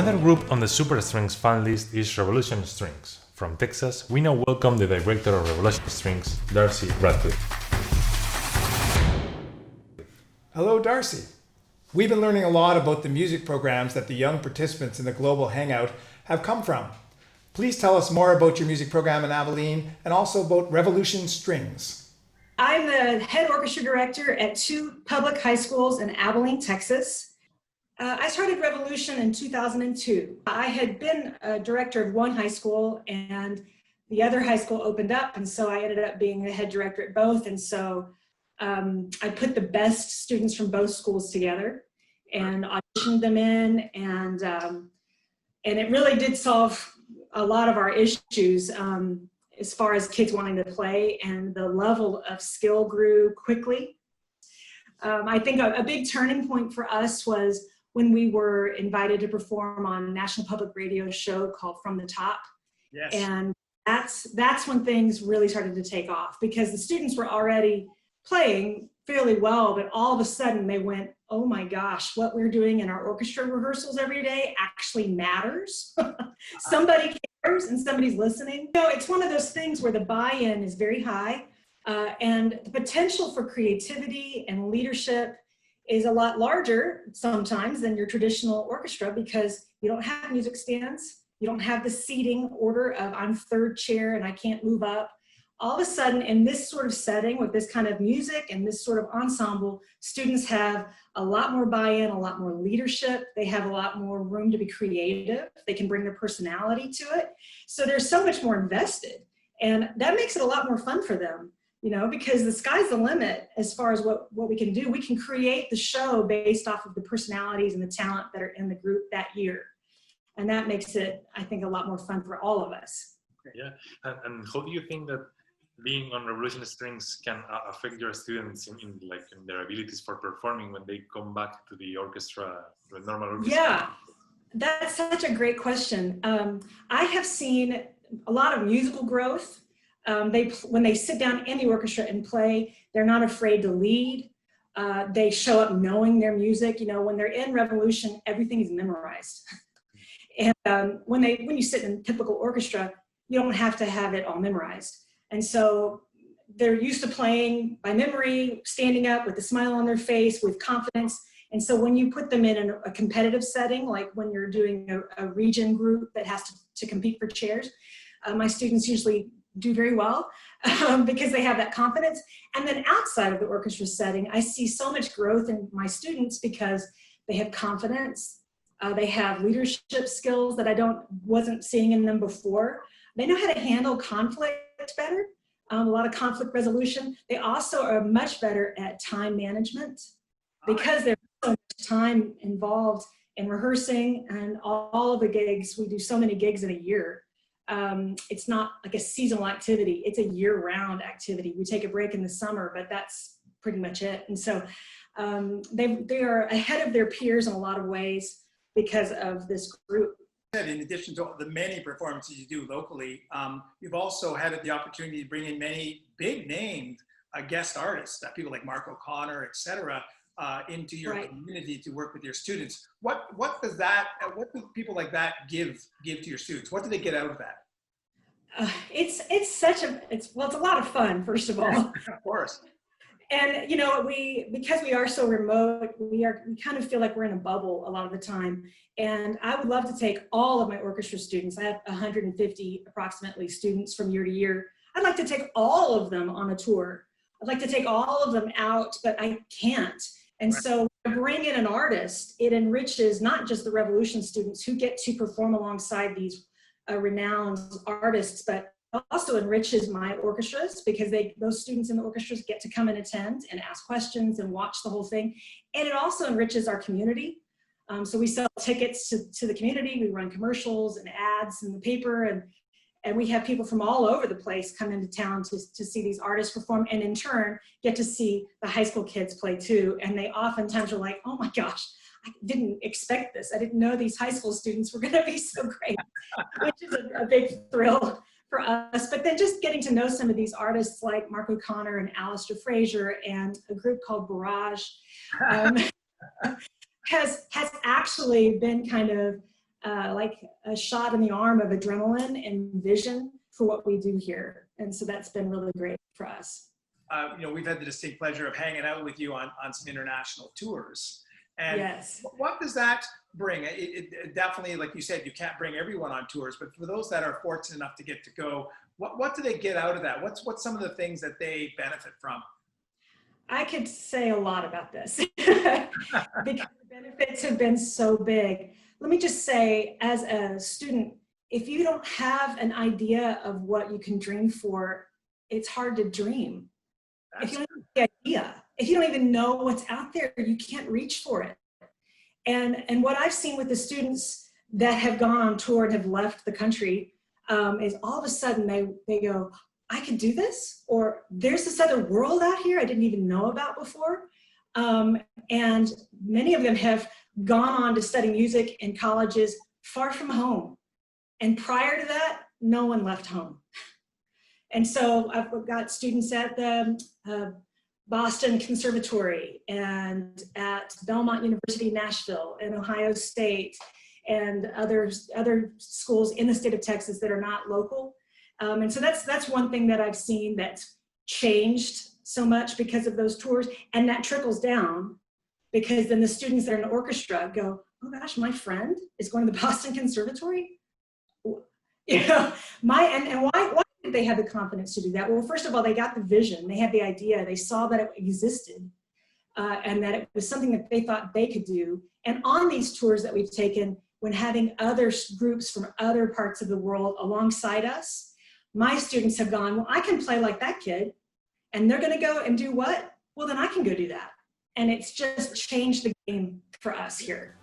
Another group on the SuperStrings fan list is Revolution Strings. From Texas, we now welcome the director of Revolution Strings, Darcy Radcliffe. Hello, Darcy. We've been learning a lot about the music programs that the young participants in the Global Hangout have come from. Please tell us more about your music program in Abilene and also about Revolution Strings. I'm the head orchestra director at two public high schools in Abilene, Texas. I started Revolution in 2002. I had been a director of one high school and the other high school opened up, and so I ended up being the head director at both. And so I put the best students from both schools together and auditioned them in, and it really did solve a lot of our issues as far as kids wanting to play, and the level of skill grew quickly. I think a big turning point for us was when we were invited to perform on a national public radio show called From the Top. Yes. And that's when things really started to take off, because the students were already playing fairly well, but all of a sudden they went, oh my gosh, what we're doing in our orchestra rehearsals every day actually matters. Somebody cares and somebody's listening. You know, it's one of those things where the buy-in is very high, and the potential for creativity and leadership is a lot larger sometimes than your traditional orchestra, because you don't have music stands, you don't have the seating order of I'm third chair and I can't move up. All of a sudden, in this sort of setting with this kind of music and this sort of ensemble, students have a lot more buy-in, a lot more leadership. They have a lot more room to be creative. They can bring their personality to it. So they're so much more invested, and that makes it a lot more fun for them. You know, because the sky's the limit as far as what we can do. We can create the show based off of the personalities and the talent that are in the group that year. And that makes it, I think, a lot more fun for all of us. Yeah, and how do you think that being on Revolution Strings can affect your students in their abilities for performing when they come back to the orchestra, the normal orchestra? Yeah, that's such a great question. I have seen a lot of musical growth. When they sit down in the orchestra and play, they're not afraid to lead. They show up knowing their music. You know, when they're in Revolution, everything is memorized. And when you sit in typical orchestra, you don't have to have it all memorized. And so they're used to playing by memory, standing up with a smile on their face, with confidence. And so when you put them in a competitive setting, like when you're doing a region group that has to compete for chairs, my students usually do very well because they have that confidence. And then outside of the orchestra setting, I see so much growth in my students because they have confidence. They have leadership skills that I wasn't seeing in them before. They know how to handle conflict better, a lot of conflict resolution. They also are much better at time management because there's so much time involved in rehearsing and all of the gigs. We do so many gigs in a year. It's not like a seasonal activity, it's a year-round activity. We take a break in the summer, but that's pretty much it. And so they are ahead of their peers in a lot of ways because of this group. In addition to the many performances you do locally, you've also had the opportunity to bring in many big named guest artists, people like Mark O'Connor, etc., into your community to work with your students. What do people like that give to your students? What do they get out of that? It's a lot of fun, first of all. Of course. And you know, because we are so remote, we kind of feel like we're in a bubble a lot of the time. And I would love to take all of my orchestra students. I have 150 approximately students from year to year. I'd like to take all of them on a tour. I'd like to take all of them out, but I can't. And so when I bring in an artist, it enriches not just the Revolution students who get to perform alongside these renowned artists, but also enriches my orchestras, because those students in the orchestras get to come and attend and ask questions and watch the whole thing. And it also enriches our community. So we sell tickets to the community. We run commercials and ads in the paper, and we have people from all over the place come into town to see these artists perform, and in turn get to see the high school kids play too. And they oftentimes are like, oh my gosh, I didn't expect this. I didn't know these high school students were gonna be so great, which is a big thrill for us. But then just getting to know some of these artists like Mark O'Connor and Alistair Fraser and a group called Barrage has actually been kind of like a shot in the arm of adrenaline and vision for what we do here. And so that's been really great for us. You know, we've had the distinct pleasure of hanging out with you on some international tours. And yes. What does that bring? It definitely, like you said, you can't bring everyone on tours, but for those that are fortunate enough to get to go, what do they get out of that? What's some of the things that they benefit from? I could say a lot about this because the benefits have been so big. Let me just say, as a student, if you don't have an idea of what you can dream for, it's hard to dream. If you don't have the idea, if you don't even know what's out there, you can't reach for it. And what I've seen with the students that have gone on tour and have left the country is all of a sudden they go, I could do this, or there's this other world out here I didn't even know about before. And many of them have gone on to study music in colleges far from home. And prior to that, no one left home. And so I've got students at the Boston Conservatory and at Belmont University, Nashville, and Ohio State, and other schools in the state of Texas that are not local. And so that's one thing that I've seen that's changed so much because of those tours, and that trickles down because then the students that are in the orchestra go, oh gosh, my friend is going to the Boston Conservatory? You know, and why did they have the confidence to do that? Well, first of all, they got the vision, they had the idea, they saw that it existed, and that it was something that they thought they could do. And on these tours that we've taken, when having other groups from other parts of the world alongside us, my students have gone, well, I can play like that kid, and they're gonna go and do what? Well, then I can go do that. And it's just changed the game for us here.